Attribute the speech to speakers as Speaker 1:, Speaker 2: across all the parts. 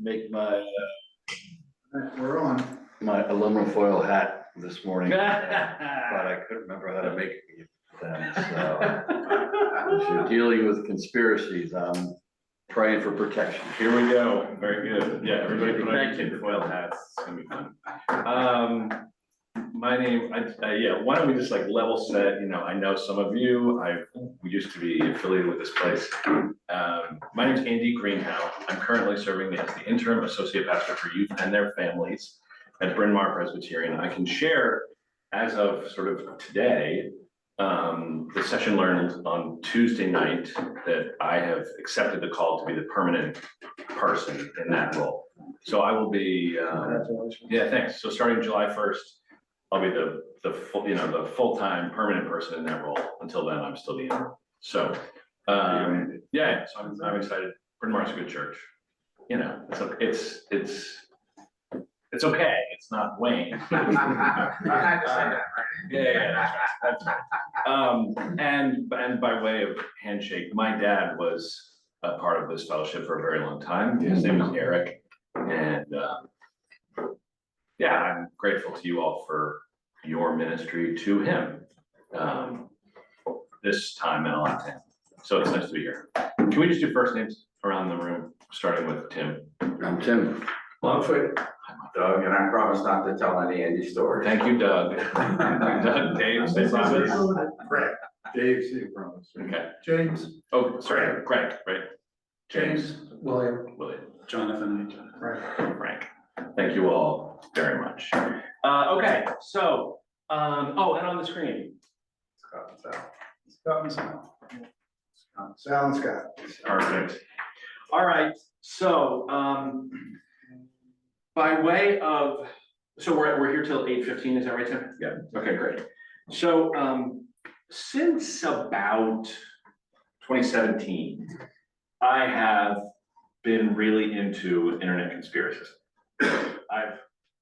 Speaker 1: make my
Speaker 2: We're on.
Speaker 1: my aluminum foil hat this morning, but I couldn't remember how to make them. So if you're dealing with conspiracies, I'm praying for protection.
Speaker 3: Here we go. Very good. Yeah, everybody put on your tinfoil hats. It's gonna be fun. My name, yeah, why don't we just like level set, you know, I know some of you, we used to be affiliated with this place. My name's Andy Greenhow. I'm currently serving as the interim associate pastor for youth and their families at Bryn Mawr Presbyterian. I can share as of sort of today, the session learned on Tuesday night that I have accepted the call to be the permanent person in that role. So I will be, yeah, thanks. So starting July 1st, I'll be the full, you know, the full-time permanent person in that role. Until then, I'm still the interim. So, yeah, so I'm excited. Bryn Mawr's a good church. You know, it's okay. It's not Wayne. Yeah, that's right. And by way of handshake, my dad was a part of this fellowship for a very long time. His name was Eric, and yeah, I'm grateful to you all for your ministry to him this time and a lot to him. So it's nice to be here. Can we just do first names around the room, starting with Tim?
Speaker 1: I'm Tim.
Speaker 3: Longfoot.
Speaker 4: Doug, and I promise not to tell any Andy stories.
Speaker 3: Thank you, Doug. Doug, Dave, say something.
Speaker 2: Greg.
Speaker 1: Dave, see you promise.
Speaker 3: Okay.
Speaker 2: James.
Speaker 3: Oh, sorry, Greg, right? James.
Speaker 2: William.
Speaker 3: William.
Speaker 2: Jonathan. Right.
Speaker 3: Frank. Thank you all very much. Okay, so, oh, and on the screen.
Speaker 4: Scott and Sal.
Speaker 2: Scott and Sal. Sal and Scott.
Speaker 3: Perfect. All right, so, by way of, so we're here till 8:15, is that right, Tim? Yeah. Okay, great. So, since about 2017, I have been really into internet conspiracies.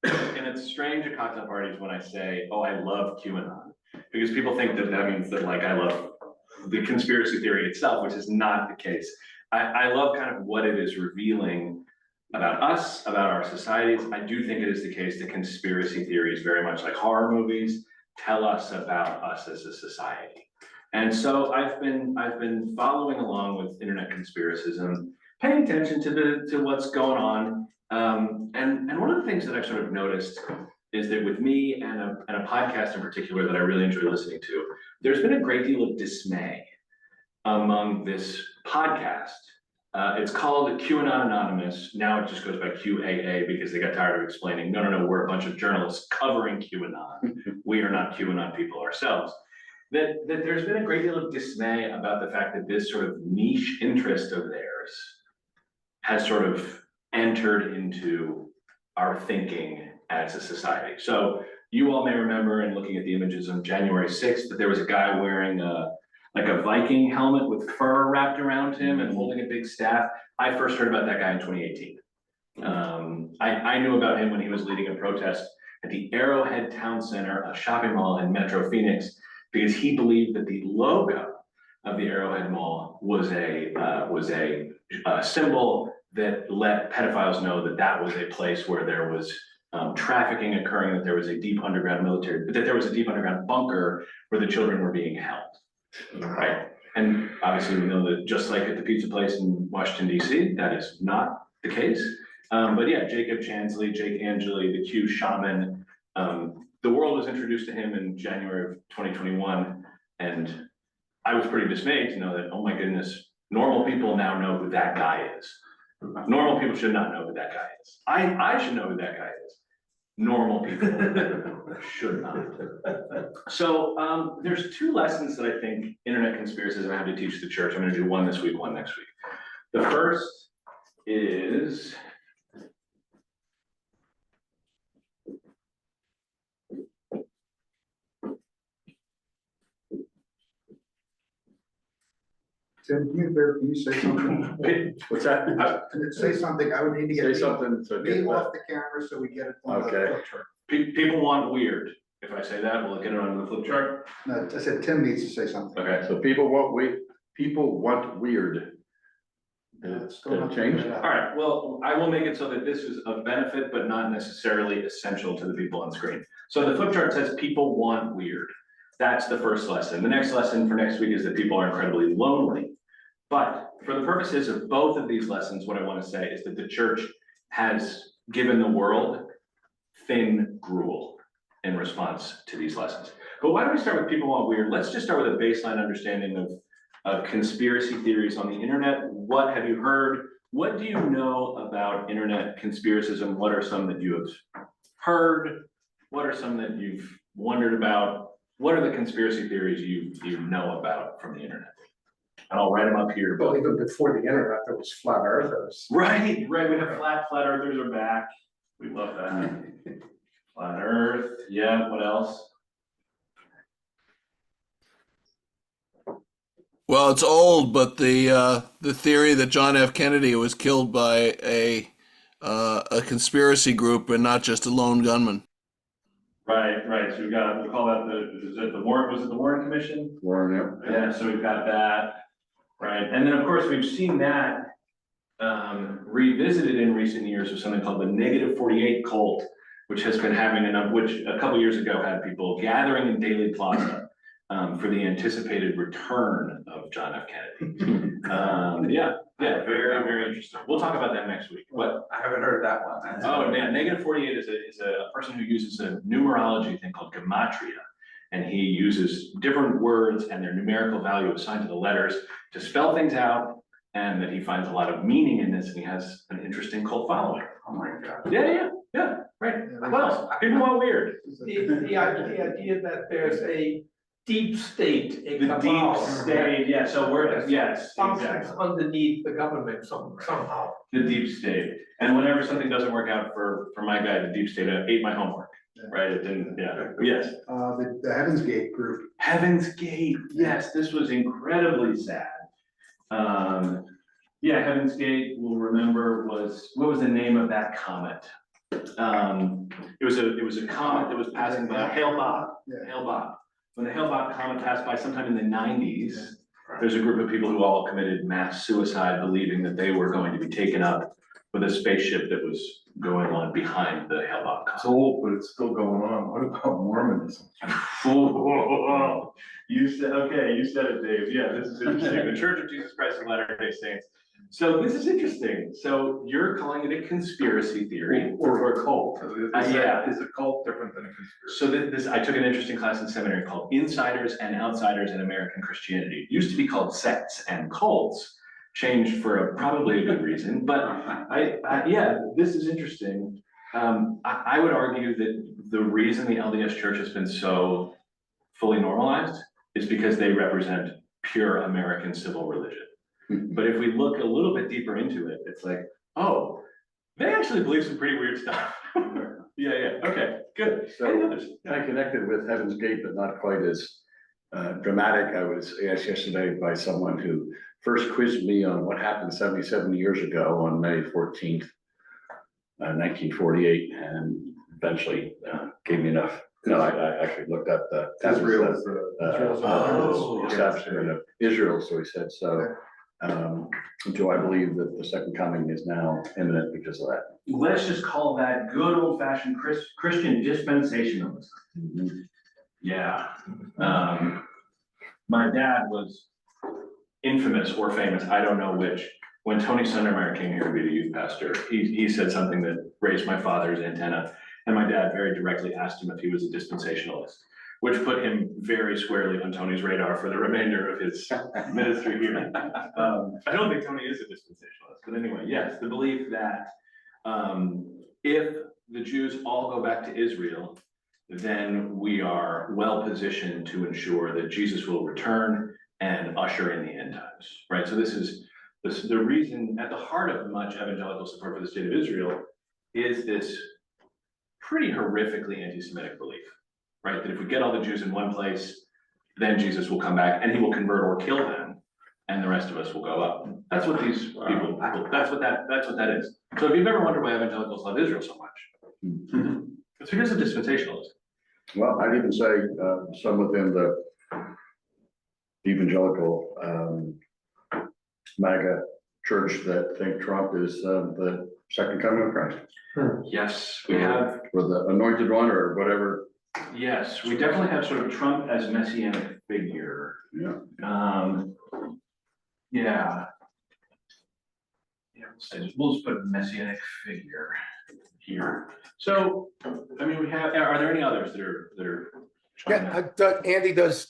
Speaker 3: And it's strange at cocktail parties when I say, oh, I love QAnon, because people think that that means that like I love the conspiracy theory itself, which is not the case. I love kind of what it is revealing about us, about our societies. I do think it is the case that conspiracy theories, very much like horror movies, tell us about us as a society. And so I've been following along with internet conspiracism, paying attention to what's going on. And one of the things that I've sort of noticed is that with me and a podcast in particular that I really enjoy listening to, there's been a great deal of dismay among this podcast. It's called QAnon Anonymous. Now it just goes by QAA because they got tired of explaining, no, we're a bunch of journalists covering QAnon. We are not QAnon people ourselves. That there's been a great deal of dismay about the fact that this sort of niche interest of theirs has sort of entered into our thinking as a society. So you all may remember in looking at the images on January 6th that there was a guy wearing like a Viking helmet with fur wrapped around him and holding a big staff. I first heard about that guy in 2018. I knew about him when he was leading a protest at the Arrowhead Town Center, a shopping mall in Metro Phoenix, because he believed that the logo of the Arrowhead Mall was a symbol that let pedophiles know that that was a place where there was trafficking occurring, that there was a deep underground bunker where the children were being held. Right. And obviously we know that just like at the pizza place in Washington, DC, that is not the case. But yeah, Jacob Chansley, Jake Angeli, the Q shaman, the world was introduced to him in January of 2021. And I was pretty dismayed to know that, oh my goodness, normal people now know who that guy is. Normal people should not know who that guy is. I should know who that guy is. Normal people should not. So there's two lessons that I think internet conspiracies I have to teach the church. I'm going to do one this week, one next week. The first is
Speaker 2: Tim, can you say something?
Speaker 1: What's that?
Speaker 2: Say something. I would need to get
Speaker 1: Say
Speaker 2: me
Speaker 1: something to get
Speaker 2: off the camera so we get it on the
Speaker 1: Okay.
Speaker 2: flip chart.
Speaker 3: people want weird. If I say that, will it get it on the flip chart?
Speaker 2: No, I said Tim needs to say something.
Speaker 3: Okay.
Speaker 1: So people want weird. Did it
Speaker 2: Still not
Speaker 1: change?
Speaker 2: figured it out.
Speaker 3: All right, well, I will make it so that this is of benefit, but not necessarily essential to the people on screen. So the flip chart says people want weird. That's the first lesson. The next lesson for next week is that people are incredibly lonely. But for the purposes of both of these lessons, what I want to say is that the church has given the world thin gruel in response to these lessons. But why don't we start with people want weird? Let's just start with a baseline understanding of conspiracy theories on the internet. What have you heard? What do you know about internet conspiracism? What are some that you have heard? What are some that you've wondered about? What are the conspiracy theories you know about from the internet? And I'll write them up here.
Speaker 5: Well, even before the internet, there was flat earthers.
Speaker 3: Right, we have flat earthers are back. We love that. Flat earth, yeah, what else?
Speaker 6: Well, it's old, but the theory that John F. Kennedy was killed by a conspiracy group and not just a lone gunman.
Speaker 3: Right, so we call that the Warren, was it the Warren Commission?
Speaker 1: Warren, yeah.
Speaker 3: Yeah, so we've got that, right? And then, of course, we've seen that revisited in recent years with something called the -48 cult, which has been having which a couple years ago had people gathering in Daley Plaza for the anticipated return of John F. Kennedy. Yeah, very, very interesting. We'll talk about that next week. But
Speaker 4: I haven't heard that one. That's-
Speaker 3: oh man, -48 is a person who uses a numerology thing called gematria. And he uses different words and their numerical value assigned to the letters to spell things out, and that he finds a lot of meaning in this, and he has an interesting cult following.
Speaker 4: Oh my God.
Speaker 3: Yeah, right.
Speaker 2: Yeah,
Speaker 3: Well, people want weird.
Speaker 5: The idea that there's a deep state, a
Speaker 3: The
Speaker 5: cabal,
Speaker 3: deep state, yeah, so yes,
Speaker 5: functions
Speaker 3: exactly.
Speaker 5: underneath the government somehow.
Speaker 3: The deep state. And whenever something doesn't work out for my guy, the deep state ate my homework, right? It didn't, yeah, yes.
Speaker 2: The Heaven's Gate group.
Speaker 3: Heaven's Gate, yes, this was incredibly sad. Yeah, Heaven's Gate, we'll remember, what was the name of that comet? It was a comet that was passing by, Hale-Bopp.
Speaker 2: Yeah.
Speaker 3: Hale-Bopp. When the Hale-Bopp comet passed by sometime in the 90s, there's a group of people who all committed mass suicide, believing that they were going to be taken up with a spaceship that was going on behind the Hale-Bopp comet.
Speaker 7: It's old, but it's still going on. What about Mormonism?
Speaker 3: You said it, Dave. Yeah, this is interesting. The Church of Jesus Christ of Latter-day Saints. So this is interesting. So you're calling it a conspiracy theory or a cult. Yeah.
Speaker 7: Is a cult different than a conspiracy?
Speaker 3: So this, I took an interesting class in seminary called Insiders and Outsiders in American Christianity. It used to be called sects and cults, changed for probably a good reason, but yeah, this is interesting. I would argue that the reason the LDS Church has been so fully normalized is because they represent pure American civil religion. But if we look a little bit deeper into it, it's like, oh, they actually believe some pretty weird stuff. Yeah, okay, good. Any
Speaker 1: So
Speaker 3: others?
Speaker 1: I connected with Heaven's Gate, but not quite as dramatic. I was asked yesterday by someone who first quizzed me on what happened 77 years ago on May 14th, 1948, and eventually gave me enough. No, I actually looked up the
Speaker 2: Israel's
Speaker 3: Oh,
Speaker 1: establishment of Israel. So he said, so do I believe that the second coming is now imminent because of that?
Speaker 3: Let's just call that good old fashioned Christian dispensationalism. Yeah. My dad was infamous or famous, I don't know which. When Tony Sundermeyer came here to be the youth pastor, he said something that raised my father's antenna. And my dad very directly asked him if he was a dispensationalist, which put him very squarely on Tony's radar for the remainder of his ministry here. I don't think Tony is a dispensationalist, but anyway, yes, the belief that if the Jews all go back to Israel, then we are well positioned to ensure that Jesus will return and usher in the end times, right? So this is the reason at the heart of much evangelical support for the state of Israel is this pretty horrifically anti-Semitic belief, right? That if we get all the Jews in one place, then Jesus will come back and he will convert or kill them, and the rest of us will go up. That's what these people, that's what that is. So if you've ever wondered why evangelicals love Israel so much, it's because of dispensationalism.
Speaker 1: Well, I'd even say some within the evangelical MAGA church that think Trump is the second coming of Christ,
Speaker 3: Yes, we have,
Speaker 1: or the anointed one, or whatever.
Speaker 3: yes, we definitely have sort of Trump as messianic figure.
Speaker 1: Yeah.
Speaker 3: Yeah. Yeah, we'll just put messianic figure here. So, I mean, we have, are there any others that are?
Speaker 8: Yeah, Andy, does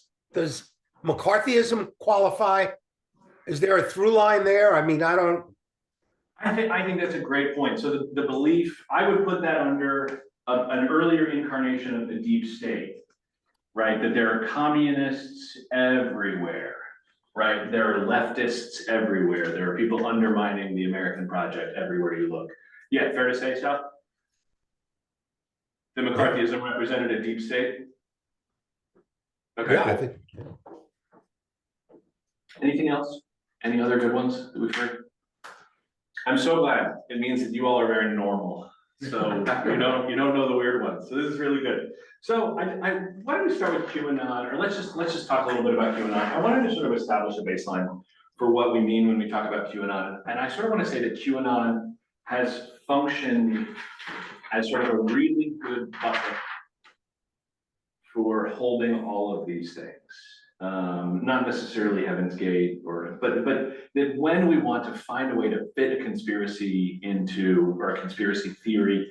Speaker 8: McCarthyism qualify? Is there a through line there? I mean, I don't.
Speaker 3: I think that's a great point. So the belief, I would put that under an earlier incarnation of the deep state, right? That there are communists everywhere, right? There are leftists everywhere. There are people undermining the American project everywhere you look. Yeah, fair to say so? The McCarthyism represented a deep state? Okay.
Speaker 8: Yeah, I think.
Speaker 3: Anything else? Any other good ones that we've heard? I'm so glad. It means that you all are very normal. So you don't know the weird ones. So this is really good. So why don't we start with QAnon, or let's just talk a little bit about QAnon. I wanted to sort of establish a baseline for what we mean when we talk about QAnon. And I sort of want to say that QAnon has functioned as sort of a really good bucket for holding all of these things. Not necessarily Heaven's Gate, but that when we want to find a way to fit a conspiracy into, or a conspiracy theory,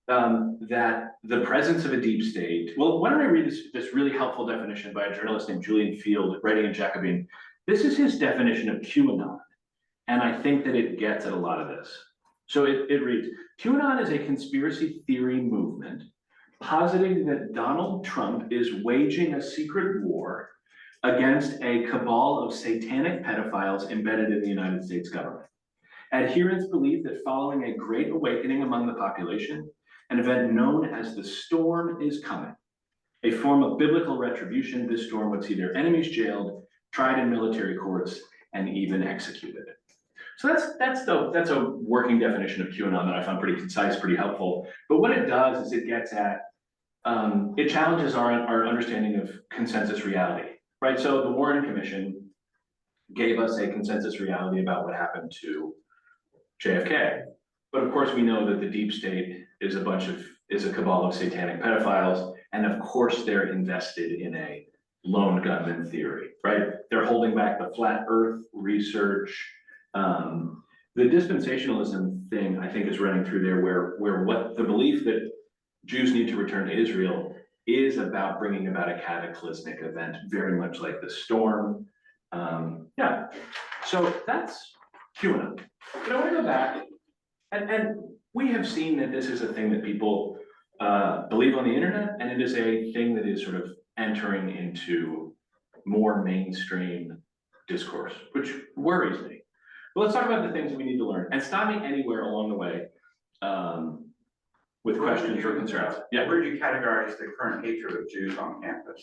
Speaker 3: that the presence of a deep state. Well, why don't I read this really helpful definition by a journalist named Julian Field, writing in Jacobin. This is his definition of QAnon, and I think that it gets at a lot of this. So it reads, QAnon is a conspiracy theory movement positing that Donald Trump is waging a secret war against a cabal of satanic pedophiles embedded in the United States government. Adherents believe that following a great awakening among the population, an event known as the storm is coming. A form of biblical retribution, this storm would see their enemies jailed, tried in military courts, and even executed. So that's a working definition of QAnon that I found pretty concise, pretty helpful. But what it does is it gets at, it challenges our understanding of consensus reality, right? So the Warren Commission gave us a consensus reality about what happened to JFK. But of course, we know that the deep state is a cabal of satanic pedophiles. And of course, they're invested in a lone gunman theory, right? They're holding back the flat earth research. The dispensationalism thing, I think, is running through there where what the belief that Jews need to return to Israel is about bringing about a cataclysmic event, very much like the storm. Yeah, so that's QAnon. But I want to go back, and we have seen that this is a thing that people believe on the internet, and it is a thing that is sort of entering into more mainstream discourse, which worries me. But let's talk about the things that we need to learn, and stop me anywhere along the way with questions or concerns. Yeah.
Speaker 4: Where do you categorize the current hatred of Jews on campus?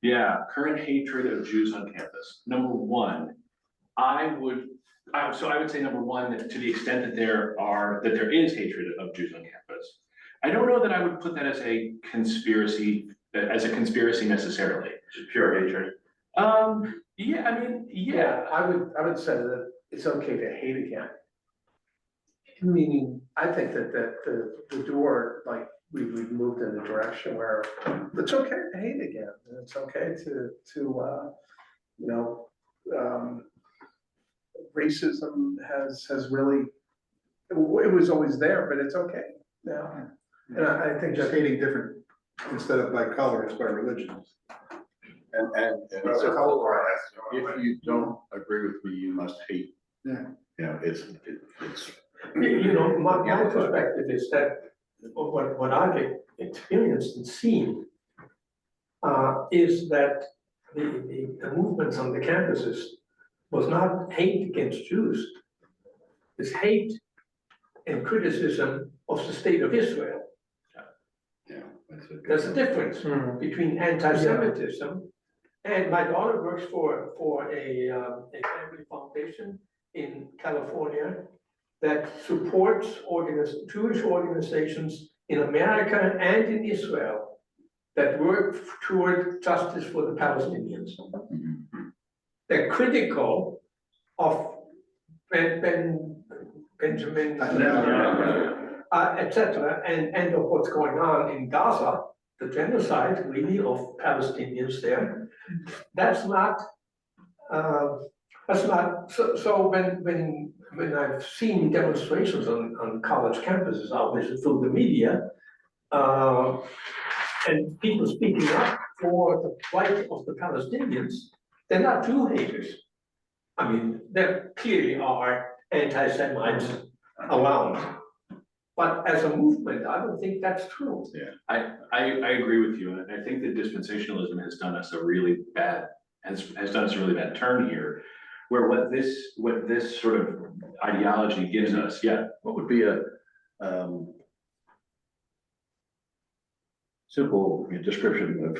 Speaker 3: Yeah, current hatred of Jews on campus. Number one, I would say number one, that to the extent that there is hatred of Jews on campus, I don't know that I would put that as a conspiracy necessarily.
Speaker 4: Just pure hatred.
Speaker 3: Yeah, I mean, yeah.
Speaker 5: I would say that it's okay to hate again. Meaning, I think that the door, like, we've moved in a direction where it's okay to hate again, and it's okay to racism has really, it was always there, but it's okay now. And I think
Speaker 2: Just
Speaker 5: that
Speaker 2: hating different, instead of by color, it's by religion.
Speaker 1: And
Speaker 4: Well,
Speaker 1: so
Speaker 4: the color war, that's the only
Speaker 1: if
Speaker 4: way.
Speaker 1: you don't agree with me, you must hate.
Speaker 2: Yeah.
Speaker 1: You know, it's,
Speaker 5: my perspective is that what I've experienced and seen is that the movements on the campuses was not hate against Jews. It's hate and criticism of the state of Israel.
Speaker 1: yeah. That's a-
Speaker 5: There's a difference between anti-Semitism, and my daughter works for a family foundation in California that supports Jewish organizations in America and in Israel that work toward justice for the Palestinians.
Speaker 1: Mhm.
Speaker 5: They're critical of Benjamin,
Speaker 3: Yeah.
Speaker 5: etc., and of what's going on in Gaza, the genocide really of Palestinians there. That's not, so when I've seen demonstrations on college campuses, obviously through the media, and people speaking up for the plight of the Palestinians, they're not Jew haters. I mean, there clearly are anti-Semites around. But as a movement, I don't think that's true.
Speaker 3: Yeah, I agree with you, and I think that dispensationalism has done us a really bad, has done us a really bad turn here, where what this sort of ideology gives us, yeah.
Speaker 1: What would be a simple description of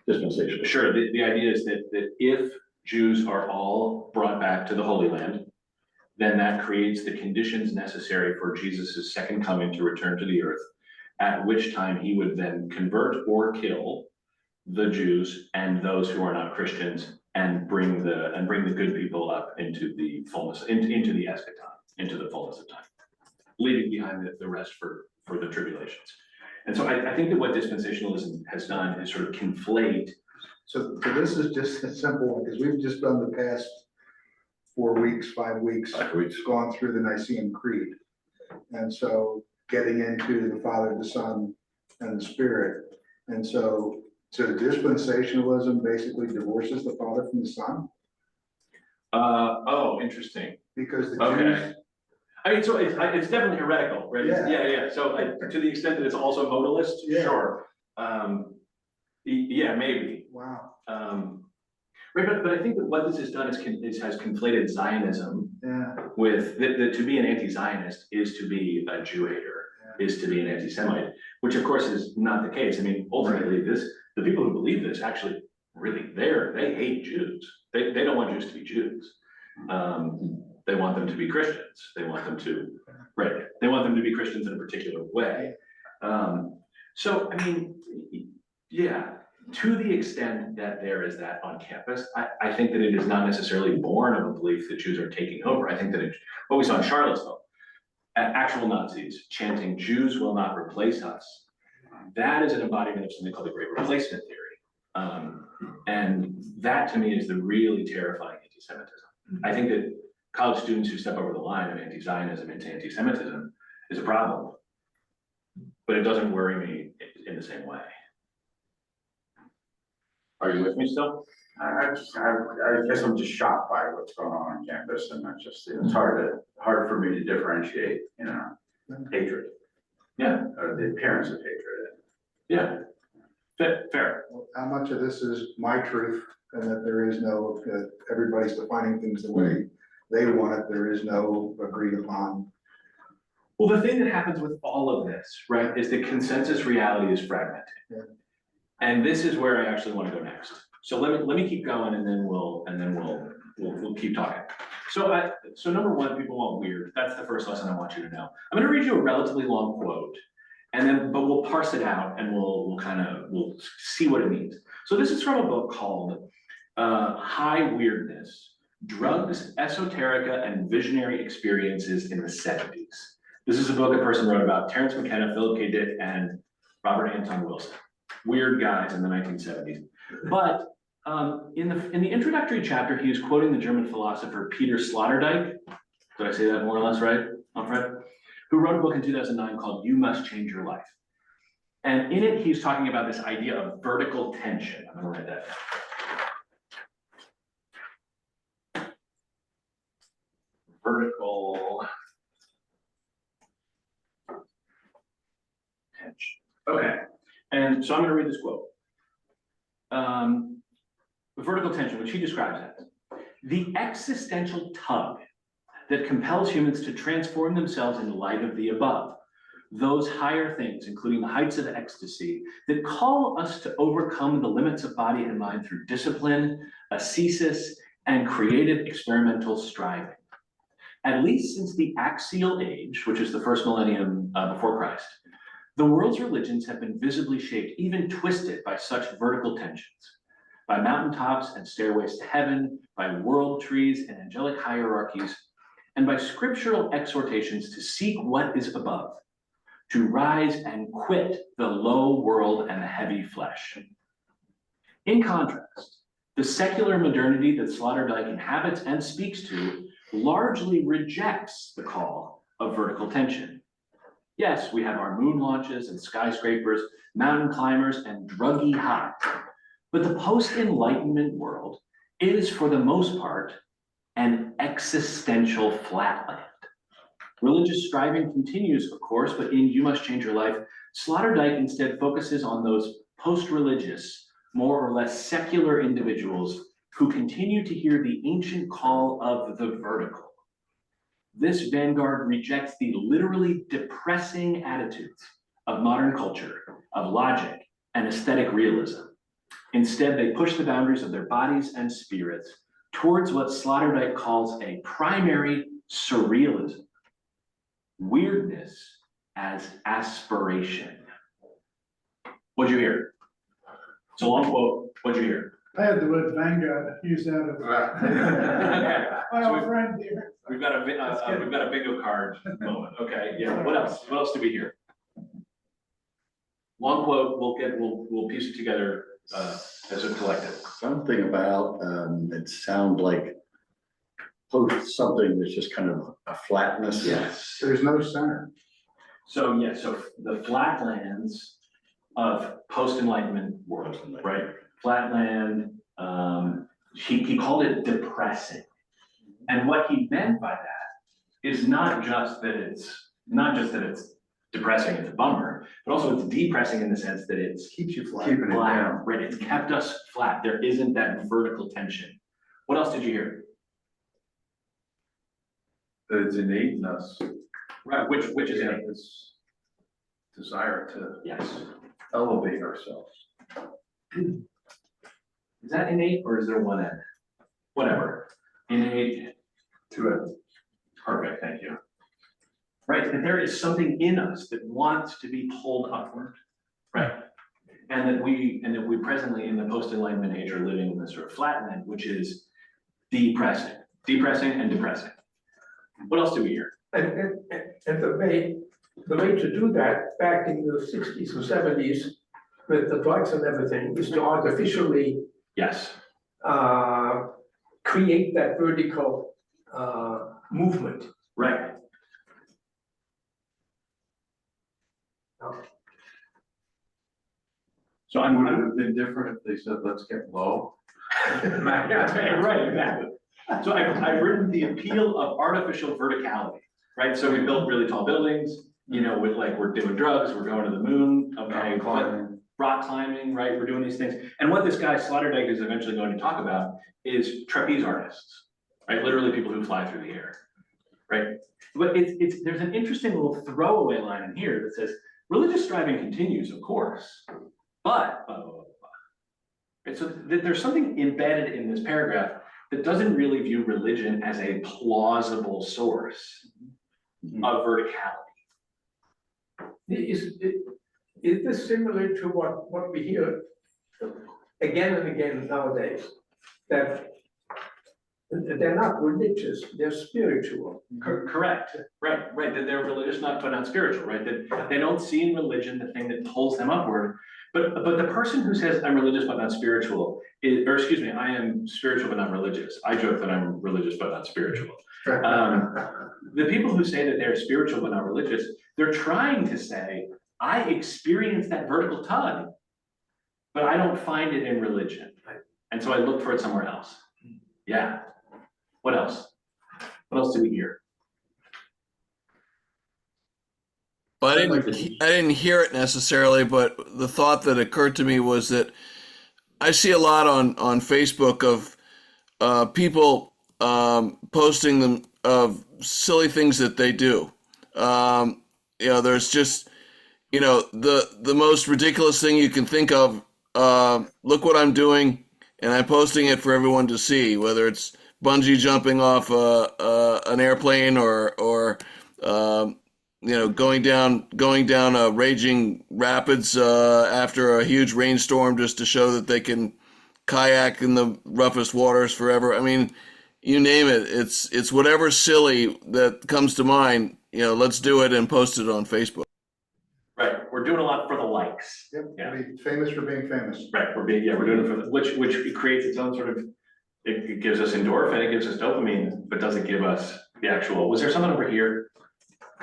Speaker 1: dispensation?
Speaker 3: Sure, the idea is that if Jews are all brought back to the Holy Land, then that creates the conditions necessary for Jesus' second coming to return to the earth, at which time he would then convert or kill the Jews and those who are not Christians, and bring the good people up into the fullness, into the eschaton, into the fullness of time, leaving behind the rest for the tribulations. And so I think that what dispensationalism has done is sort of conflate.
Speaker 2: So this is just a simple one, because we've just done the past 4 weeks, 5 weeks, gone through the Nicene Creed. And so getting into the Father, the Son, and the Spirit. And so dispensationalism basically divorces the Father from the Son,
Speaker 3: Oh, interesting.
Speaker 2: because the
Speaker 3: Okay.
Speaker 2: Jews,
Speaker 3: I mean, so it's definitely heretical, right? Yeah. So to the extent that it's also modalist,
Speaker 2: Yeah.
Speaker 3: sure. Yeah, maybe.
Speaker 2: wow,
Speaker 3: Right, but I think that what this has done is has conflated Zionism
Speaker 2: yeah,
Speaker 3: with, that to be an anti-Zionist is to be a Jew hater, is to be an anti-Semite, which of course is not the case. I mean, ultimately, the people who believe this actually really, they hate Jews. They don't want Jews to be Jews. They want them to be Christians. They want them to, right, they want them to be Christians in a particular way. So, I mean, yeah, to the extent that there is that on campus, I think that it is not necessarily born of a belief that Jews are taking over. I think that what we saw in Charlottesville, actual Nazis chanting, "Jews will not replace us," that is an embodiment of something called the Great Replacement Theory. And that to me is the really terrifying anti-Semitism. I think that college students who step over the line of anti-Zionism into anti-Semitism is a problem, but it doesn't worry me in the same way. Are you with me still?
Speaker 4: I guess I'm just shocked by what's going on campus, and that's just, it's hard for me to differentiate, hatred.
Speaker 3: Yeah.
Speaker 4: Or the appearance of hatred.
Speaker 3: Yeah, fair.
Speaker 2: how much of this is my truth, and that there is no, everybody's defining things the way they want it, there is no agreed upon.
Speaker 3: Well, the thing that happens with all of this, right, is that consensus reality is fragmented.
Speaker 2: Yeah.
Speaker 3: And this is where I actually want to go next. So let me keep going, and then we'll keep talking. So number one, people want weird. That's the first lesson I want you to know. I'm going to read you a relatively long quote, but we'll parse it out, and we'll see what it means. So this is from a book called High Weirdness: Drugs, Esoterica, and Visionary Experiences in the 70s. This is a book a person wrote about Terence McKenna, Philip K. Dick, and Robert Anton Wilson. Weird guys in the 1970s. But in the introductory chapter, he is quoting the German philosopher Peter Sloterdijk. Did I say that more or less right, Alfred? Who wrote a book in 2009 called You Must Change Your Life. And in it, he's talking about this idea of vertical tension. I'm going to write that down. Vertical tension. Okay. And so I'm going to read this quote. Vertical tension, which he describes as the existential tug that compels humans to transform themselves in light of the above, those higher things, including the heights of ecstasy, that call us to overcome the limits of body and mind through discipline, ascesis, and creative experimental striving. At least since the axial age, which is the first millennium before Christ, the world's religions have been visibly shaped, even twisted by such vertical tensions, by mountaintops and stairways to heaven, by world trees and angelic hierarchies and by scriptural exhortations to seek what is above, to rise and quit the low world and the heavy flesh. In contrast, the secular modernity that Sloterdijk inhabits and speaks to largely rejects the call of vertical tension. Yes, we have our moon launches and skyscrapers, mountain climbers, and druggy highs, but the post-Enlightenment world is, for the most part, an existential flatland. Religious striving continues, of course, but in You Must Change Your Life, Sloterdijk instead focuses on those post-religious, more or less secular individuals who continue to hear the ancient call of the vertical. This vanguard rejects the literally depressing attitudes of modern culture, of logic and aesthetic realism. Instead, they push the boundaries of their bodies and spirits towards what Sloterdijk calls a primary surrealism. Weirdness as aspiration. What'd you hear? It's a long quote. What'd you hear?
Speaker 9: I had the word vanguard used out of my
Speaker 3: So
Speaker 9: old friend here.
Speaker 3: we've got a bingo card moment. Okay, yeah. What else? What else do we hear? Long quote. We'll piece it together as a collective.
Speaker 1: Something about, it sounds like post something that's just kind of a flatness.
Speaker 3: Yes.
Speaker 2: There's no center.
Speaker 3: So yeah. So the flatlands of post-Enlightenment world, right? Flatland. He called it depressing, and what he meant by that is not just that it's depressing, it's a bummer, but also it's depressing in the sense that it's
Speaker 2: Keeps you flat.
Speaker 7: Keeping it
Speaker 3: flat,
Speaker 7: down.
Speaker 3: right? It's kept us flat. There isn't that vertical tension. What else did you hear?
Speaker 7: That it's innate in us.
Speaker 3: Right, which is
Speaker 7: Yeah,
Speaker 3: innate.
Speaker 7: this desire to
Speaker 3: Yes.
Speaker 7: elevate ourselves.
Speaker 3: Is that innate or is there one end? Whatever. Innate.
Speaker 7: To it.
Speaker 3: Perfect, thank you. Right, that there is something in us that wants to be pulled upward, right? And that we presently in the post-Enlightenment age are living in this sort of flatland, which is depressing and depressing. What else do we hear?
Speaker 5: And the way to do that back in the 60s and 70s with the drugs and everything is to artificially
Speaker 3: Yes,
Speaker 5: create that vertical movement.
Speaker 3: right. So
Speaker 7: Would
Speaker 3: I'm
Speaker 7: it have been different if they said, let's get low?
Speaker 3: right, exactly. So I've written the appeal of artificial verticality, right? So we built really tall buildings, with we're doing drugs, we're going to the moon, okay, rock climbing, right? We're doing these things. And what this guy Sloterdijk is eventually going to talk about is trapeze artists, right? Literally people who fly through the air, right? But there's an interesting little throwaway line in here that says, religious striving continues, of course, but, blah, blah, blah, blah. Right? So there's something embedded in this paragraph that doesn't really view religion as a plausible source of verticality.
Speaker 5: Is this similar to what we hear again and again nowadays? That they're not religious, they're spiritual.
Speaker 3: Correct, right, that they're religious, not but not spiritual, right? That they don't see in religion the thing that pulls them upward. But the person who says I'm religious but not spiritual I am spiritual but not religious. I joke that I'm religious but not spiritual. The people who say that they're spiritual but not religious, they're trying to say, I experience that vertical tug, but I don't find it in religion. And so I look for it somewhere else. Yeah. What else? What else do we hear?
Speaker 6: But I didn't hear it necessarily, but the thought that occurred to me was that I see a lot on Facebook of people posting them of silly things that they do. There's just, the most ridiculous thing you can think of. Look what I'm doing, and I'm posting it for everyone to see, whether it's bungee jumping off an airplane or going down a raging rapids after a huge rainstorm just to show that they can kayak in the roughest waters forever. I mean, you name it. It's whatever silly that comes to mind. Let's do it and post it on Facebook.
Speaker 3: Right, we're doing a lot for the likes.
Speaker 2: Yep,
Speaker 3: Yeah.
Speaker 2: be famous for being famous.
Speaker 3: Right, we're doing it for the, which it creates its own sort of, it gives us endorphin, it gives us dopamine, but doesn't give us the actual, was there someone over here?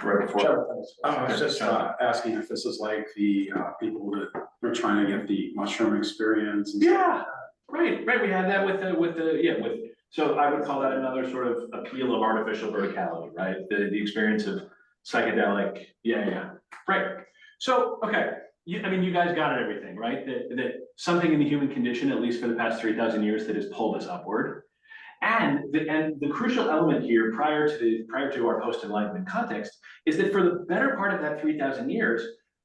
Speaker 3: Right before?
Speaker 10: I was just asking if this is like the people that are trying to get the mushroom experience. And
Speaker 3: Yeah, right, we had that so I would call that another sort of appeal of artificial verticality, right? The experience of psychedelic, right. So, okay, you guys got it, everything, right? That something in the human condition, at least for the past 3,000 years, that has pulled us upward. And the crucial element here, prior to our post-enlightenment context, is that for the better part of that 3,000 years,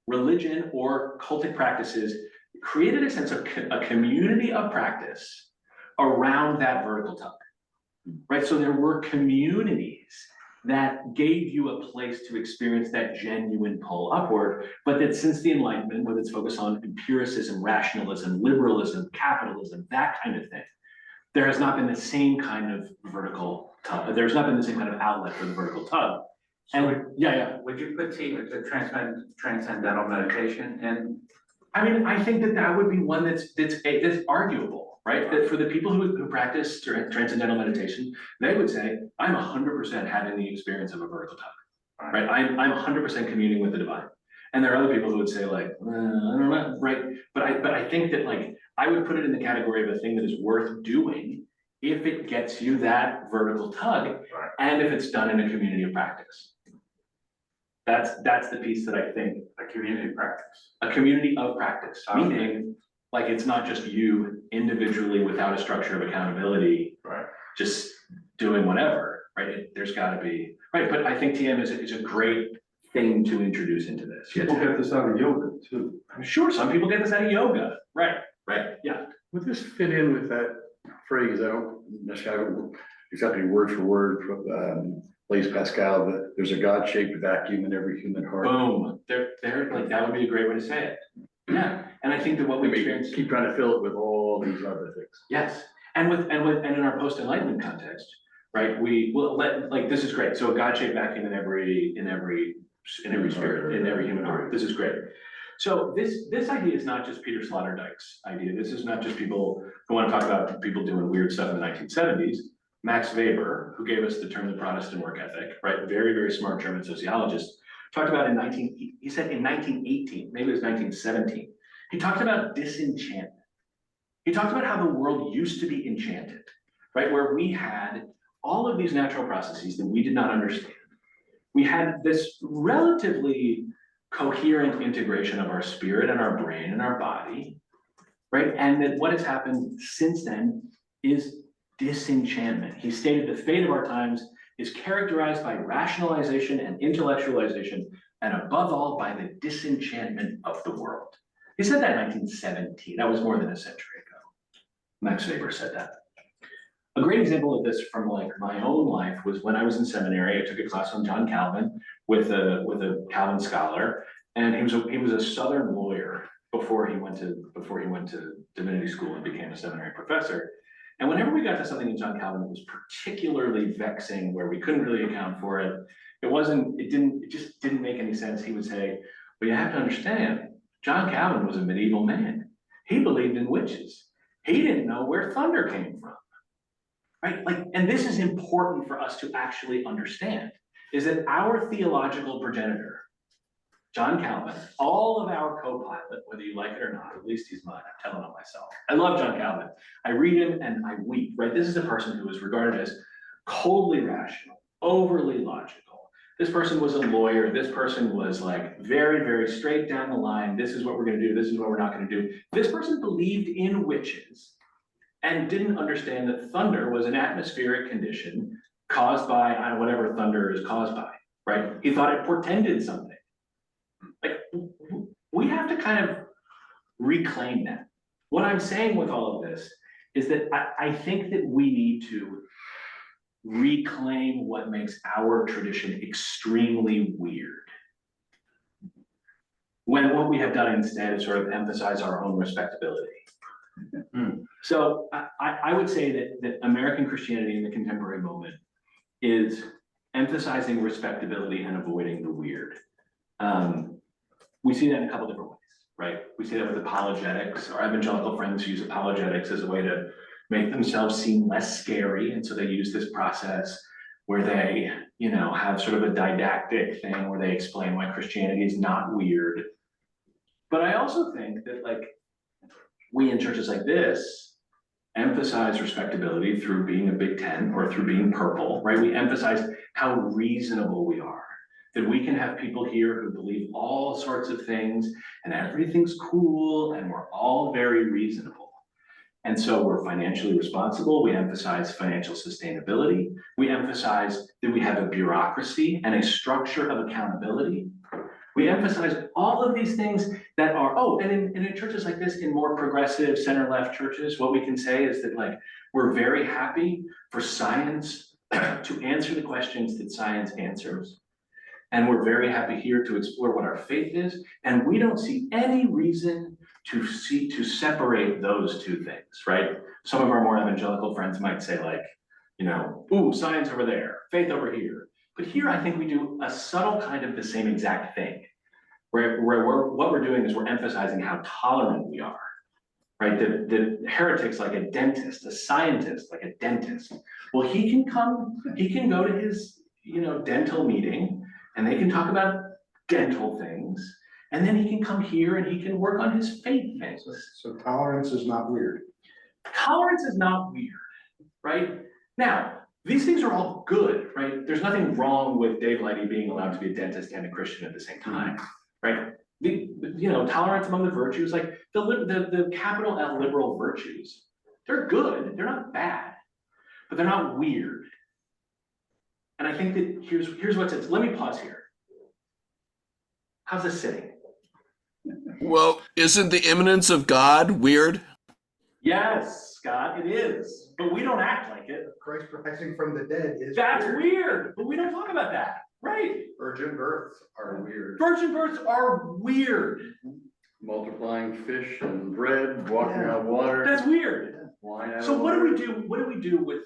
Speaker 3: religion or cultic practices created a sense of a community of practice around that vertical tug, right? So there were communities that gave you a place to experience that genuine pull upward, but that since the Enlightenment, with its focus on empiricism, rationalism, liberalism, capitalism, that kind of thing, there has not been the same kind of vertical tug. There's not been the same kind of outlet for the vertical tug. And
Speaker 4: Would you put transcendental meditation in?
Speaker 3: I think that would be one that's arguable, right? That for the people who practice transcendental meditation, they would say, I'm 100% having the experience of a vertical tug, right? I'm 100% communing with the divine. And there are other people who would say like, I don't know, right? But I think that like, I would put it in the category of a thing that is worth doing if it gets you that vertical tug, and if it's done in a community of practice. That's the piece that I think.
Speaker 4: A community practice.
Speaker 3: A community of practice, meaning like it's not just you individually without a structure of accountability, just doing whatever, right? There's gotta be, right, but I think TM is a great thing to introduce into this.
Speaker 7: People get this out of yoga too.
Speaker 3: I'm sure some people get this out of yoga, right, yeah.
Speaker 1: Would this fit in with that phrase? I don't necessarily have exactly word for word from Blaise Pascal, that there's a God-shaped vacuum in every human heart.
Speaker 3: Boom, there, like, that would be a great way to say it. Yeah, and I think that what we experience.
Speaker 1: Keep trying to fill it with all these other things.
Speaker 3: Yes, and in our post-enlightenment context, right, we will this is great. So a God-shaped vacuum in every spirit, in every human heart. This is great. So this idea is not just Peter Sloterdijk's idea. This is not just people who want to talk about people doing weird stuff in the 1970s. Max Weber, who gave us the term the Protestant work ethic, right? Very, very smart German sociologist, talked about he said in 1918, maybe it was 1917, he talked about disenchantment. He talked about how the world used to be enchanted, right? Where we had all of these natural processes that we did not understand. We had this relatively coherent integration of our spirit and our brain and our body, right? And that what has happened since then is disenchantment. He stated the fate of our times is characterized by rationalization and intellectualization, and above all, by the disenchantment of the world. He said that in 1917. That was more than a century ago. Max Weber said that. A great example of this from like my own life was when I was in seminary. I took a class on John Calvin with a Calvin scholar, and he was a Southern lawyer before he went to divinity school and became a seminary professor. And whenever we got to something in John Calvin that was particularly vexing, where we couldn't really account for it, it just didn't make any sense. He would say, "Well, you have to understand, John Calvin was a medieval man. He believed in witches. He didn't know where thunder came from." Right? Like, and this is important for us to actually understand, is that our theological progenitor, John Calvin, all of our co-pilot, whether you like it or not, at least he's mine, I'm telling on myself. I love John Calvin. I read him and I weep, right? This is a person who is regarded as coldly rational, overly logical. This person was a lawyer. This person was like very, very straight down the line. This is what we're gonna do. This is what we're not gonna do. This person believed in witches and didn't understand that thunder was an atmospheric condition caused by whatever thunder is caused by, right? He thought it portended something. Like, we have to kind of reclaim that. What I'm saying with all of this is that I think that we need to reclaim what makes our tradition extremely weird, when what we have done instead is sort of emphasize our own respectability. So I would say that American Christianity in the contemporary moment is emphasizing respectability and avoiding the weird. We see that in a couple different ways, right? We see that with apologetics. Our evangelical friends use apologetics as a way to make themselves seem less scary. And so they use this process where they, have sort of a didactic thing where they explain why Christianity is not weird. But I also think that we in churches like this emphasize respectability through being a Big Ten or through being purple, right? We emphasize how reasonable we are, that we can have people here who believe all sorts of things and everything's cool and we're all very reasonable. And so we're financially responsible. We emphasize financial sustainability. We emphasize that we have a bureaucracy and a structure of accountability. We emphasize all of these things that are, and in churches like this, in more progressive center-left churches, what we can say is that we're very happy for science to answer the questions that science answers. And we're very happy here to explore what our faith is. And we don't see any reason to separate those two things, right? Some of our more evangelical friends might say ooh, science over there, faith over here. But here I think we do a subtle kind of the same exact thing, where what we're doing is we're emphasizing how tolerant we are, right? The heretics like a dentist, a scientist like a dentist. Well, he can go to his, dental meeting and they can talk about dental things. And then he can come here and he can work on his faith things.
Speaker 2: So tolerance is not weird.
Speaker 3: Tolerance is not weird, right? Now, these things are all good, right? There's nothing wrong with Dave Lighty being allowed to be a dentist and a Christian at the same time, right? Tolerance among the virtues, like the capital L liberal virtues, they're good, they're not bad, but they're not weird. And I think that here's what's it. Let me pause here. How's this sitting?
Speaker 6: Well, isn't the imminence of God weird?
Speaker 3: Yes, Scott, it is. But we don't act like it.
Speaker 2: Christ rising from the dead is.
Speaker 3: That's weird, but we don't talk about that, right?
Speaker 1: Virgin births are weird.
Speaker 3: Virgin births are weird.
Speaker 1: Multiplying fish and bread, walking on water.
Speaker 3: That's weird.
Speaker 1: Wine out
Speaker 3: So
Speaker 1: of
Speaker 3: what do
Speaker 1: water.
Speaker 3: we do? What do we do with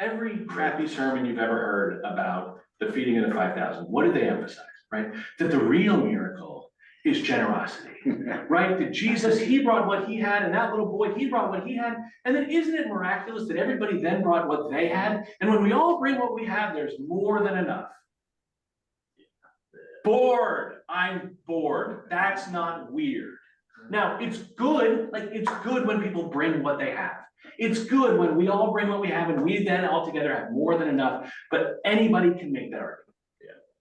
Speaker 3: every crappy sermon you've ever heard about the feeding of the 5,000? What did they emphasize, right? That the real miracle is generosity, right? That Jesus, he brought what he had, and that little boy, he brought what he had. And then isn't it miraculous that everybody then brought what they had? And when we all bring what we have, there's more than enough. Bored. I'm bored. That's not weird. Now, it's good. It's good when people bring what they have. It's good when we all bring what we have and we then all together have more than enough. But anybody can make that argument.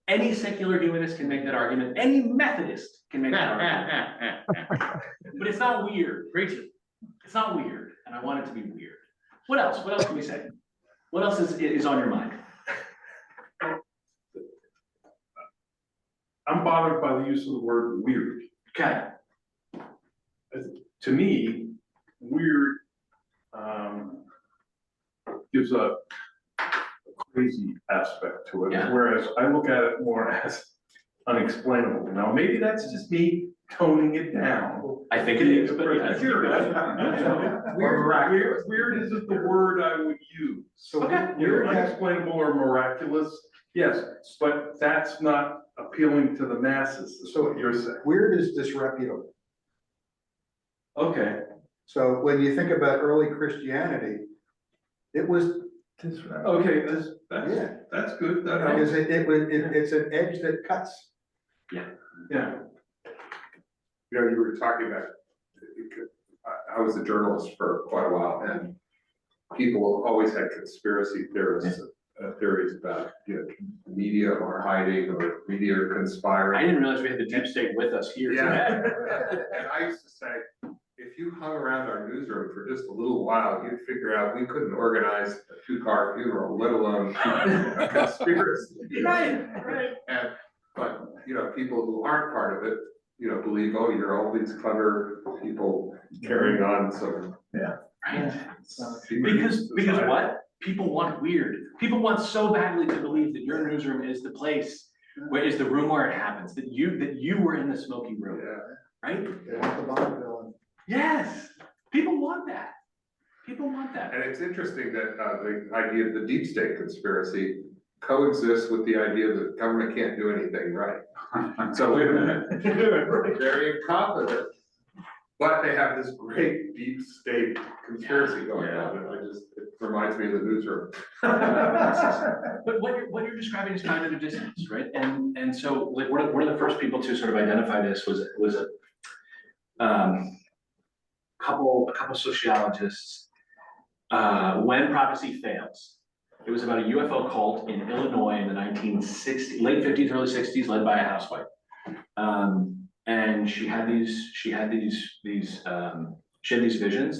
Speaker 3: Any secular humanist can make that argument. Any Methodist can make that argument. But it's not weird. It's not weird. And I want it to be weird. What else? What else can we say? What else is on your mind?
Speaker 7: I'm bothered by the use of the word weird.
Speaker 3: Okay.
Speaker 7: To me, weird gives a crazy aspect to it,
Speaker 3: Yeah.
Speaker 7: whereas I look at it more as unexplainable. Now, maybe that's just me toning it down.
Speaker 3: I think it is, but
Speaker 7: Weird isn't the word I would use.
Speaker 2: So
Speaker 3: Okay.
Speaker 2: weird has,
Speaker 7: Unexplainable or miraculous, yes, but that's not appealing to the masses, is what you're saying.
Speaker 2: weird is disreputable.
Speaker 7: Okay.
Speaker 2: So when you think about early Christianity, it was,
Speaker 7: Okay,
Speaker 2: yeah,
Speaker 7: that's good, that helps.
Speaker 2: because it's an edge that cuts.
Speaker 7: Yeah.
Speaker 11: You were talking about, I was a journalist for quite a while, and people always had conspiracy theories about, media or hiding or media or conspiring.
Speaker 3: I didn't realize we had the deep state with us here today.
Speaker 11: And I used to say, if you hung around our newsroom for just a little while, you'd figure out we couldn't organize a 2-car funeral, let alone a conspiracy.
Speaker 3: Right.
Speaker 11: But, people who aren't part of it, believe, oh, you're all these clever people carrying on some.
Speaker 3: Right. Because what? People want weird. People want so badly to believe that your newsroom is the place where is the room where it happens, that you were in the smoky room.
Speaker 11: Yeah.
Speaker 3: Right?
Speaker 2: They want the Bond villain.
Speaker 3: Yes. People want People want that.
Speaker 11: And it's interesting that the idea of the deep state conspiracy coexists with the idea that government can't do anything right. So wait a minute, very incompetent, but they have this great deep state conspiracy going on, and it reminds me of the newsroom.
Speaker 3: But what you're describing is kind of a dissonance, right? And so like one of the first people to sort of identify this was a couple sociologists. When prophecy fails. It was about a UFO cult in Illinois in the 1960s, late 50s, early 60s, led by a housewife. And she had these visions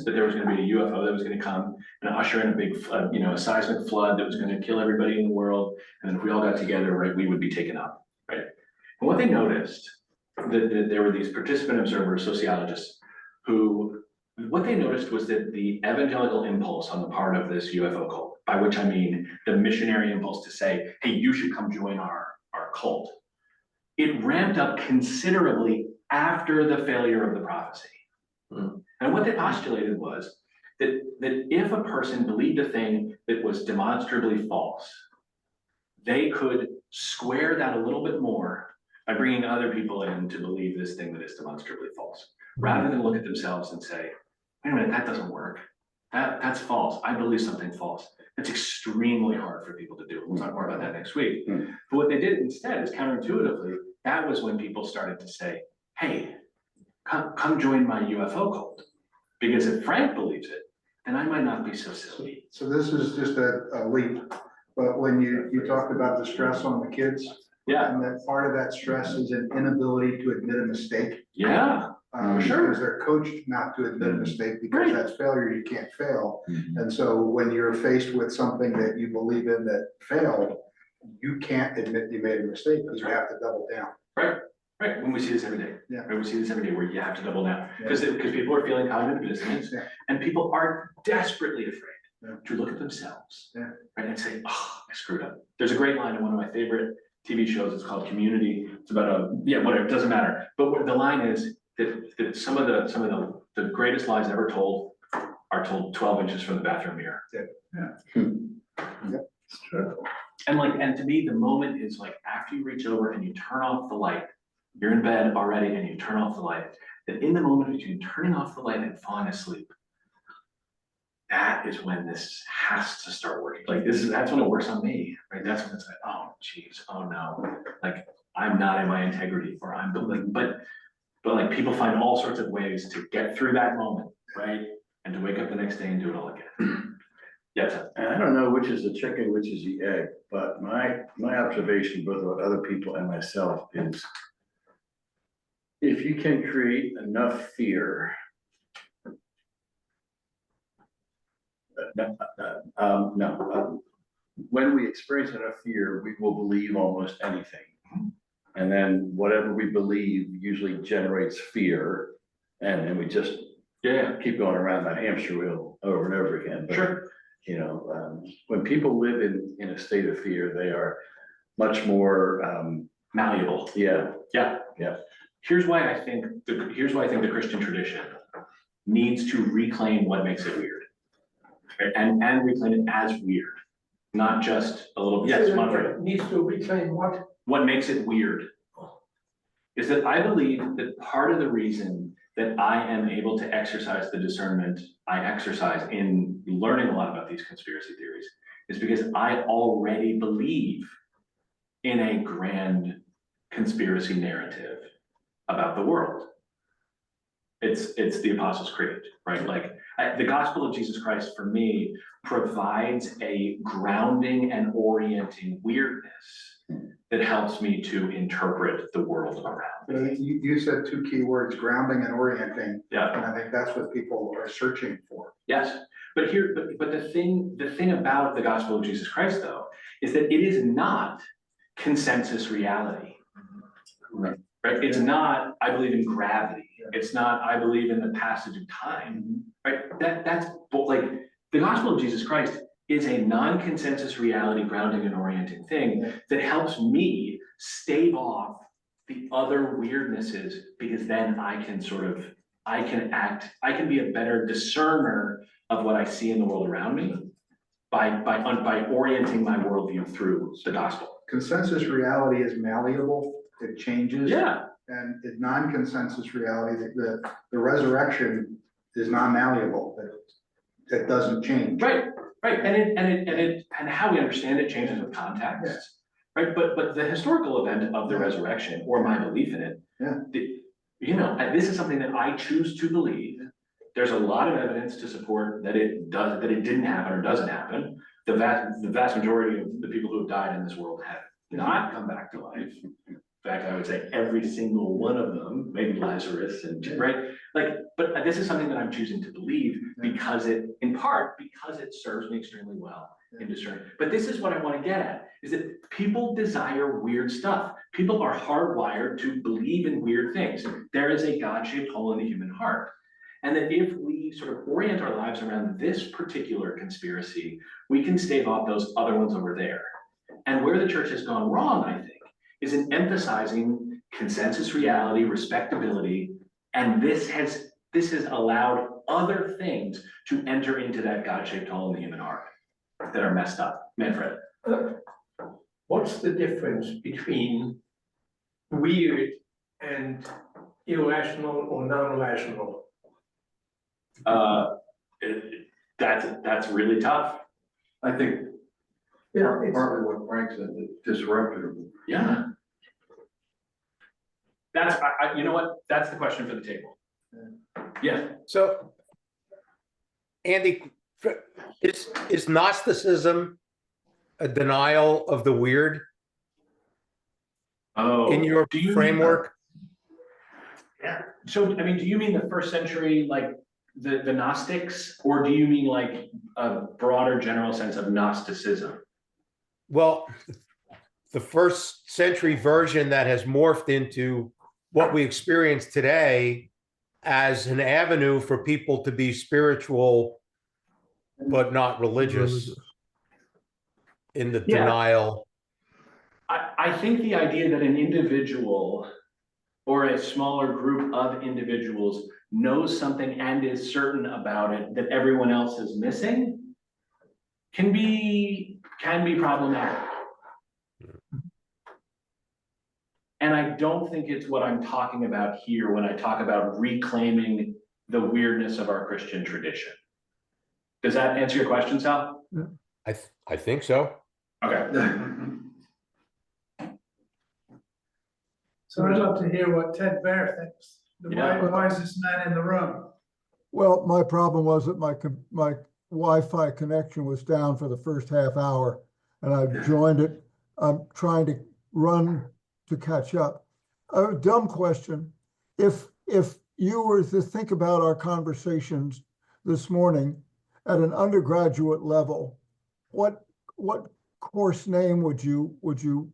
Speaker 3: that there was going to be a UFO that was going to come and usher in a big flood, a seismic flood that was going to kill everybody in the world. And if we all got together, right, we would be taken up, right? And what they noticed, that there were these participant observers, sociologists, what they noticed was that the evangelical impulse on the part of this UFO cult, by which I mean the missionary impulse to say, hey, you should come join our cult, it ramped up considerably after the failure of the prophecy. And what they postulated was that if a person believed a thing that was demonstrably false, they could square that a little bit more by bringing other people in to believe this thing that is demonstrably false, rather than look at themselves and say, wait a minute, that doesn't work. That's false. I believe something false. It's extremely hard for people to do. We'll talk more about that next week. But what they did instead is counterintuitively, that was when people started to say, hey, come join my UFO cult. Because if Frank believes it, then I might not be so silly.
Speaker 2: So this is just a leap, but when you talked about the stress on the kids.
Speaker 3: Yeah.
Speaker 2: And that part of that stress is an inability to admit a mistake.
Speaker 3: Yeah. For sure.
Speaker 2: Because they're coached not to admit a mistake because
Speaker 3: Right.
Speaker 2: that's failure, you can't fail. And so when you're faced with something that you believe in that failed, you can't admit you made a mistake because you have to double down.
Speaker 3: Right, when we see this every day.
Speaker 2: Yeah.
Speaker 3: Right, we see this every day where you have to double down. Because people are feeling cognitive dissonance and people are desperately afraid to look at themselves. Right, and say, oh, I screwed up. There's a great line in one of my favorite TV shows. It's called Community. It's about whatever, it doesn't matter. But what the line is that some of the greatest lies ever told are told 12 inches from the bathroom mirror.
Speaker 1: It's true.
Speaker 3: And to me, the moment is like after you reach over and you turn off the light, you're in bed already and you turn off the light, that in the moment between turning off the light and falling asleep, that is when this has to start working. Like that's when it works on me, right? That's when it's like, oh geez, oh no, like I'm not in my integrity, or I'm like, but like people find all sorts of ways to get through that moment, right? And to wake up the next day and do it all again. Yes.
Speaker 1: And I don't know which is the chicken, which is the egg, but my observation, both about other people and myself, is if you can create enough fear, when we experience enough fear, we will believe almost anything. And then whatever we believe usually generates fear, and then we just keep going around that hamster wheel over and over again. But,
Speaker 3: Sure.
Speaker 1: When people live in a state of fear, they are much more
Speaker 3: Malleable.
Speaker 1: Yeah.
Speaker 3: Here's why I think the Christian tradition needs to reclaim what makes it weird, right? and reclaim it as weird, not just a little. Yes, Manfred.
Speaker 5: Needs to reclaim what?
Speaker 3: What makes it weird is that I believe that part of the reason that I am able to exercise the discernment I exercise in learning a lot about these conspiracy theories is because I already believe in a grand conspiracy narrative about the world. It's the Apostles' Creed, right? Like the gospel of Jesus Christ for me provides a grounding and orienting weirdness that helps me to interpret the world around me.
Speaker 2: You said two key words, grounding and orienting.
Speaker 3: Yeah.
Speaker 2: And I think that's what people are searching for.
Speaker 3: Yes, but the thing about the gospel of Jesus Christ though, is that it is not consensus reality. Right? It's not, I believe in gravity. It's not, I believe in the passage of time, right? That's like the gospel of Jesus Christ is a non-consensus reality grounding and orienting thing that helps me stave off the other weirdnesses, because then I can be a better discerner of what I see in the world around me by orienting my worldview through the gospel.
Speaker 2: Consensus reality is malleable, it changes.
Speaker 3: Yeah,
Speaker 2: And in non-consensus reality, the resurrection is non-malleable, it doesn't change.
Speaker 3: right, and how we understand it changes with context. Right, but the historical event of the resurrection, or my belief in it.
Speaker 2: Yeah.
Speaker 3: And this is something that I choose to believe. There's a lot of evidence to support that it didn't happen or doesn't happen. The vast majority of the people who have died in this world have not come back to life. In fact, I would say every single one of them, maybe Lazarus and, right? But this is something that I'm choosing to believe because in part, because it serves me extremely well in discerning. But this is what I want to get at, is that people desire weird stuff. People are hardwired to believe in weird things. There is a God-shaped hole in the human heart. And that if we sort of orient our lives around this particular conspiracy, we can stave off those other ones over there. And where the church has gone wrong, I think, is in emphasizing consensus reality, respectability, and this has allowed other things to enter into that God-shaped hole in the human heart that are messed up. Manfred.
Speaker 5: What's the difference between weird and irrational or non-rational?
Speaker 3: That's really tough.
Speaker 1: I think
Speaker 5: Yeah,
Speaker 1: partly what Frank said, disruptive.
Speaker 3: Yeah. That's, you know what? That's the question for the table. Yeah.
Speaker 8: So, Andy, is Gnosticism a denial of the weird
Speaker 3: Oh.
Speaker 8: in your
Speaker 3: do you
Speaker 8: framework?
Speaker 3: Yeah. So, I mean, do you mean the first century, like the Gnostics, or do you mean like a broader general sense of Gnosticism?
Speaker 8: Well, the first century version that has morphed into what we experience today as an avenue for people to be spiritual, but not religious in the denial.
Speaker 3: I think the idea that an individual or a smaller group of individuals knows something and is certain about it that everyone else is missing can be problematic. And I don't think it's what I'm talking about here when I talk about reclaiming the weirdness of our Christian tradition. Does that answer your question, Sal?
Speaker 8: I think so.
Speaker 3: Okay.
Speaker 9: So I'd love to hear what Ted Bear thinks, the wisest man in the room.
Speaker 12: Well, my problem was that my Wi-Fi connection was down for the first half hour, and I joined it. I'm trying to run to catch up. A dumb question. If you were to think about our conversations this morning at an undergraduate level, what course name would you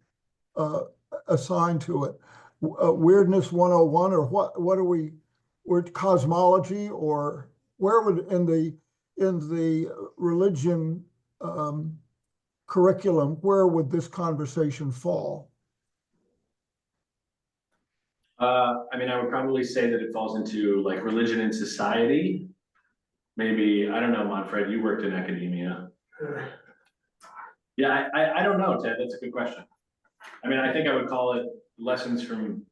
Speaker 12: assign to it? Weirdness 101, or what are we? Cosmology, or where would in the religion curriculum, where would this conversation fall?
Speaker 3: I mean, I would probably say that it falls into like religion and society. Maybe, I don't know, Manfred, you worked in academia. Yeah, I don't know, Ted, that's a good question. I mean, I think I would call it Lessons from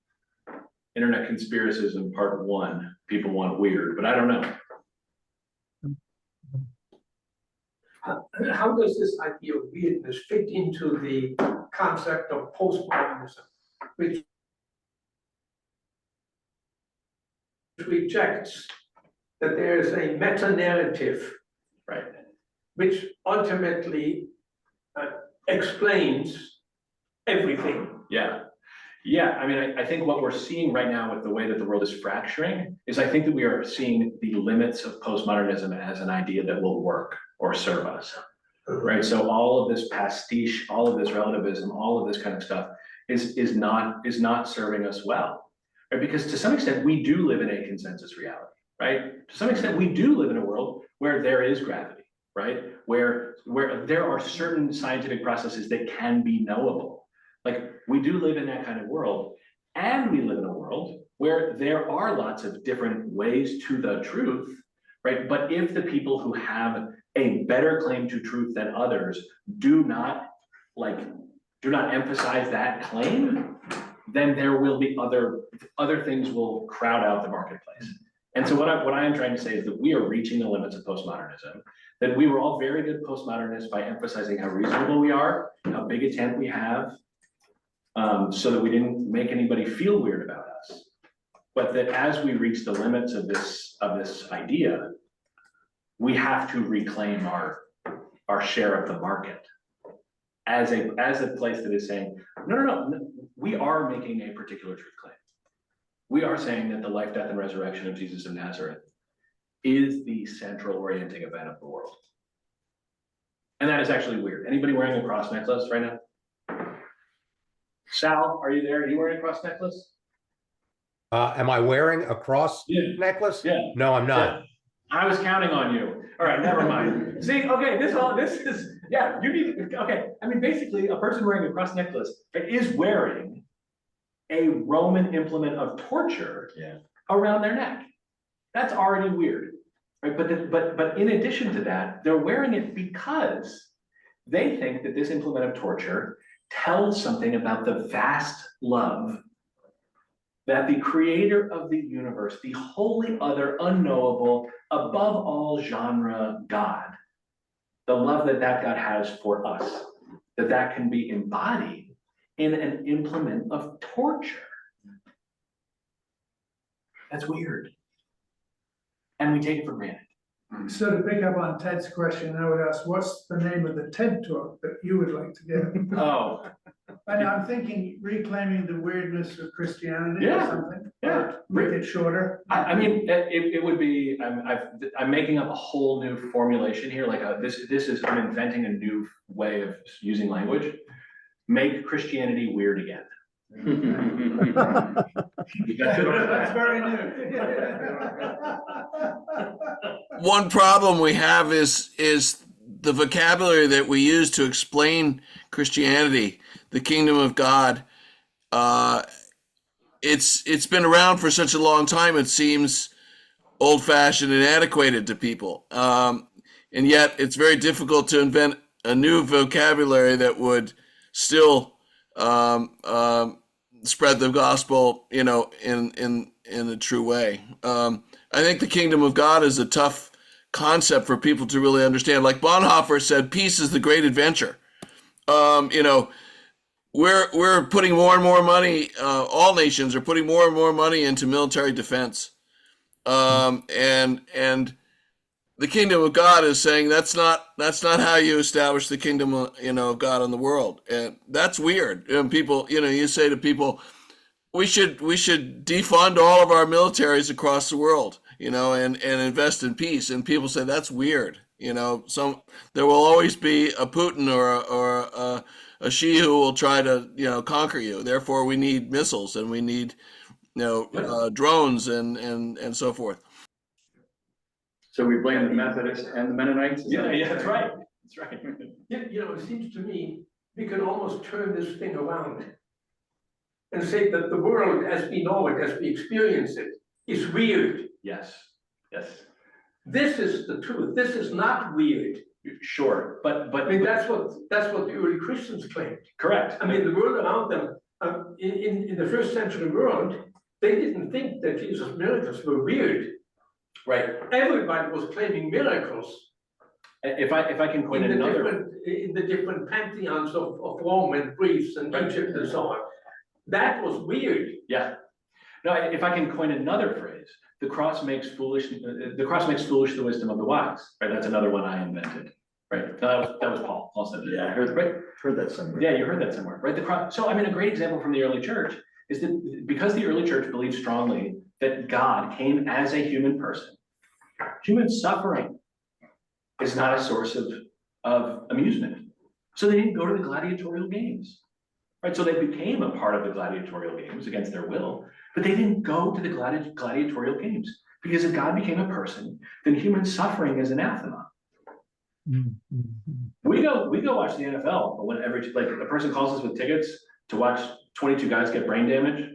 Speaker 3: Internet Conspiracism Part 1. People want weird, but I don't know.
Speaker 5: How does this idea of weirdness fit into the concept of postmodernism, which rejects that there is a meta-narrative,
Speaker 3: right,
Speaker 5: which ultimately explains everything?
Speaker 3: Yeah, I mean, I think what we're seeing right now with the way that the world is fracturing is I think that we are seeing the limits of postmodernism as an idea that will work or serve us, right? So all of this pastiche, all of this relativism, all of this kind of stuff is not serving us well, right? Because to some extent, we do live in a consensus reality, right? To some extent, we do live in a world where there is gravity, right? Where there are certain scientific processes that can be knowable. Like, we do live in that kind of world, and we live in a world where there are lots of different ways to the truth, right? But if the people who have a better claim to truth than others do not emphasize that claim, then there will be other things will crowd out the marketplace. And so what I am trying to say is that we are reaching the limits of postmodernism, that we were all very good postmodernists by emphasizing how reasonable we are, how big a tent we have, so that we didn't make anybody feel weird about us. But that as we reach the limits of this idea, we have to reclaim our share of the market as a place that is saying, no, we are making a particular truth claim. We are saying that the life, death, and resurrection of Jesus of Nazareth is the central orienting event of the world. And that is actually weird. Anybody wearing a cross necklace right now? Sal, are you there? Are you wearing a cross necklace?
Speaker 8: Am I wearing a cross necklace?
Speaker 3: Yeah.
Speaker 8: No, I'm not.
Speaker 3: Yeah. I was counting on you. All right, never mind. See, okay, you need, okay. I mean, basically, a person wearing a cross necklace is wearing a Roman implement of torture around their neck. That's already weird, right? But in addition to that, they're wearing it because they think that this implement of torture tells something about the vast love that the creator of the universe, the wholly other, unknowable, above all genre God, the love that God has for us, that can be embodied in an implement of torture. That's weird. And we take it for granted.
Speaker 9: So to pick up on Ted's question, I would ask, what's the name of the TED talk that you would like to give?
Speaker 3: Oh.
Speaker 9: And I'm thinking reclaiming the weirdness of Christianity or
Speaker 3: Yeah.
Speaker 9: something.
Speaker 3: Yeah.
Speaker 9: Make it shorter.
Speaker 3: I mean, it would be, I'm making up a whole new formulation here, like I'm inventing a new way of using language. Make Christianity weird again.
Speaker 9: That's very new.
Speaker 6: One problem we have is the vocabulary that we use to explain Christianity, the kingdom of God. It's been around for such a long time, it seems old-fashioned and antiquated to people. And yet it's very difficult to invent a new vocabulary that would still spread the gospel, in a true way. I think the kingdom of God is a tough concept for people to really understand. Like Bonhoeffer said, peace is the great adventure. We're putting more and more money. All nations are putting more and more money into military defense, and the kingdom of God is saying that's not how you establish the kingdom of God in the world, and that's weird. And people, you say to people, we should defund all of our militaries across the world, and invest in peace, and people say that's weird. There will always be a Putin or a Xi who will try to conquer you. Therefore, we need missiles and we need drones and so forth.
Speaker 1: So we blame the Methodists and the Mennonites?
Speaker 3: Yeah, that's right. That's right.
Speaker 5: It seems to me we can almost turn this thing around and say that the world as we know it, as we experience it, is weird.
Speaker 3: Yes.
Speaker 5: This is the truth. This is not weird.
Speaker 3: Sure, but
Speaker 5: I mean, that's what the early Christians claimed.
Speaker 3: Correct.
Speaker 5: I mean, the world around them, in the first century world, they didn't think that Jesus' miracles were weird.
Speaker 3: Right.
Speaker 5: Everybody was claiming miracles.
Speaker 3: If I can coin another,
Speaker 5: in the different pantheons of Rome and Greece and Egypt and so on. That was weird.
Speaker 3: Yeah. No, if I can coin another phrase, the cross makes foolish the wisdom of the wise. Right. That's another one I invented. Right. That was Paul. Paul said that.
Speaker 1: Yeah, I heard that somewhere.
Speaker 3: Yeah, you heard that somewhere. Right. The cross. So a great example from the early church is that because the early church believed strongly that God came as a human person, human suffering is not a source of amusement. So they didn't go to the gladiatorial games. Right. So they became a part of the gladiatorial games against their will, but they didn't go to the gladiatorial games because if God became a person, then human suffering is anathema. We go watch the NFL, but whenever a person calls us with tickets to watch 22 guys get brain damage,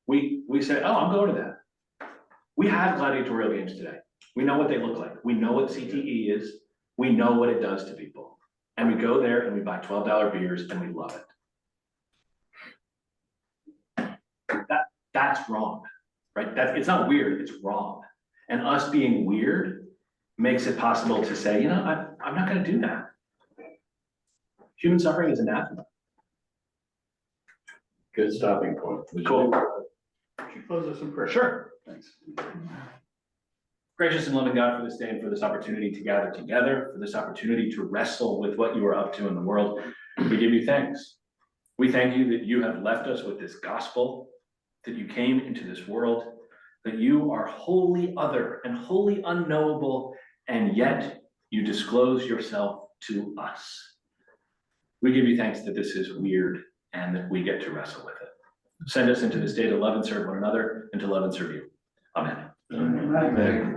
Speaker 3: we say, oh, I'm going to that. We have gladiatorial games today.
Speaker 13: We know what they look like. We know what CTE is. We know what it does to people. And we go there and we buy $12 beers and we love it. That's wrong, right? It's not weird, it's wrong. And us being weird makes it possible to say, you know, I'm not gonna do that. Human suffering is anathema.
Speaker 1: Good stopping point.
Speaker 13: Cool.
Speaker 1: Would you close us in prayer?
Speaker 13: Sure.
Speaker 1: Thanks.
Speaker 13: Gracious and loving God, for this day and for this opportunity to gather together, for this opportunity to wrestle with what you are up to in the world, we give you thanks. We thank you that you have left us with this gospel, that you came into this world, that you are wholly other and wholly unknowable, and yet you disclose yourself to us. We give you thanks that this is weird and that we get to wrestle with it. Send us into this day to love and serve one another and to love and serve you. Amen.
Speaker 1: Amen.